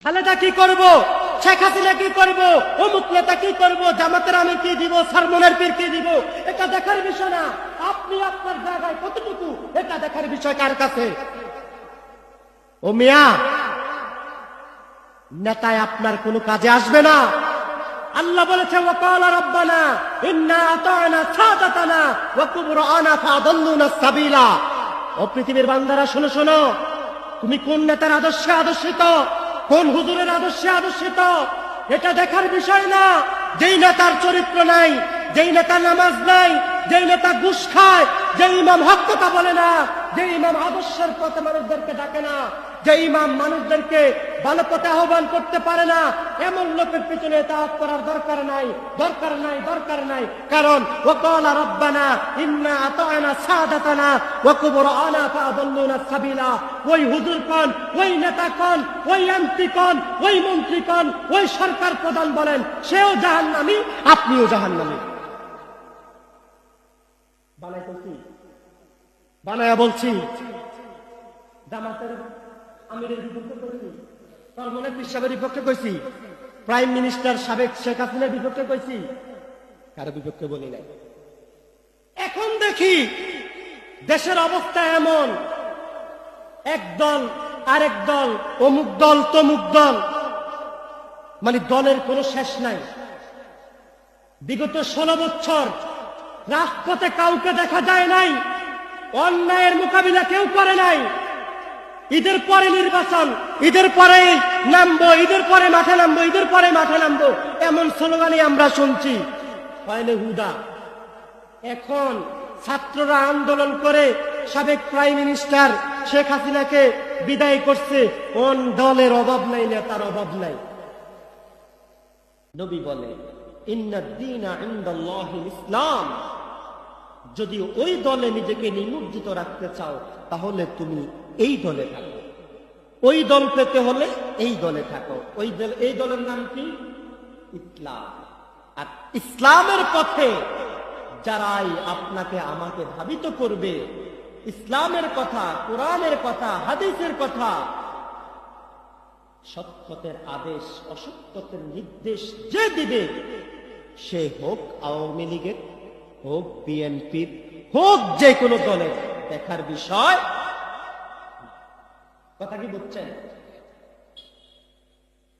খালেদা কি করব, শেখ হাসিনা কি করব, অমুক নেতা কি করব, জামাতের আমি কি দিব, সরমনের পীর কি দিব, এটা দেখার বিষয় না। আপনি আপনার জায়গায় কতটুকু, এটা দেখার বিষয় কার কাছে? ও মিয়া, নেতায় আপনার কোনো কাজে আসবে না। আল্লাহ বলেছে ওয়াকালা রাব্বানা ইন্না আতা'না সাদাতানা ওয়া কুবরানা ফাদাল্লুনা সাবিলা। ও পৃথিবীর বান্দারা শোনো শোনো, তুমি কোন নেতার আদর্শে আদর্শিত, কোন হুজুরের আদর্শে আদর্শিত, এটা দেখার বিষয় না। যেই নেতার চরিত্র নাই, যেই নেতা নামাজ নাই, যেই নেতা ঘুষ খায়, যেই ইমাম হক কথা বলে না, যেই ইমাম আদর্শের পথে মানুষদেরকে ডাকে না, যে ইমাম মানুষদেরকে ভালো পথে আহ্বান করতে পারে না, এমন লোকের পিছনে ইতাআত করার দরকার নাই, দরকার নাই, দরকার নাই। কারণ ওয়াকালা রাব্বানা ইন্না আতা'না সাদাতানা ওয়া কুবরানা ফাআদাল্লুনা সাবিলা। ওই হুজুর কোন, ওই নেতা কোন, ওই এমপি কোন, ওই মন্ত্রী কোন, ওই সরকার প্রধান বলেন, সেও জাহান্নামী, আপনিও জাহান্নামী। বানায়া বলছি, জামাতের আমিরের বিপক্ষে কইছি, সরমনের পীর সাহেবের বিপক্ষে কইছি, প্রাইম মিনিস্টার সাবেক শেখ হাসিনার বিপক্ষে কইছি, কারো বিপক্ষে বলি নাই। এখন দেখি দেশের অবস্থা এমন, এক দল আরেক দল, অমুক দল তমুক দল, মানে দলের কোনো শেষ নাই। বিগত 16 বছর রাজপথে কাউকে দেখা যায় নাই, অন্যায়ের মোকাবিলা কেউ করে নাই। ঈদের পরে নির্বাচন, ঈদের পরে নামবো, ঈদের পরে মাঠে নামবো, ঈদের পরে মাঠে নামবো, এমন স্লোগানই আমরা শুনছি। হয়নি হুদা। এখন ছাত্ররা আন্দোলন করে সাবেক প্রাইম মিনিস্টার শেখ হাসিনাকে বিদায় করছে। কোন দলের অভাব নাই, নেতার অভাব নাই। নবী বলে ইন্নাদ দীনা ইনদাল্লাহিল ইসলাম। যদি ওই দলে নিজেকে নিমজ্জিত রাখতে চাও, তাহলে তুমি এই দলে থাকো। ওই দল পেতে হলে এই দলে থাকো। ওই দল, এই দলের নাম কি? ইসলাম। আর ইসলামের পথে যারাই আপনাকে আমাকে ধাবিত করবে, ইসলামের কথা, কোরআনের কথা, হাদিসের কথা, সৎপথের আদেশ, অসৎপথের নির্দেশ যে দিবে, সে হোক আওয়ামী লীগের, হোক বিএনপির, হোক যে কোনো দলের, দেখার বিষয়। কথা কি বুঝছেন?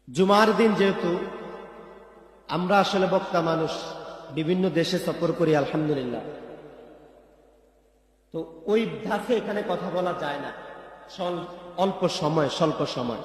জুমার দিন যেহেতু আমরা আসলে বক্তা মানুষ, বিভিন্ন দেশে সফর করি আলহামদুলিল্লাহ, তো ওই ধাসে এখানে কথা বলা যায় না, অল্প সময়, স্বল্প সময়।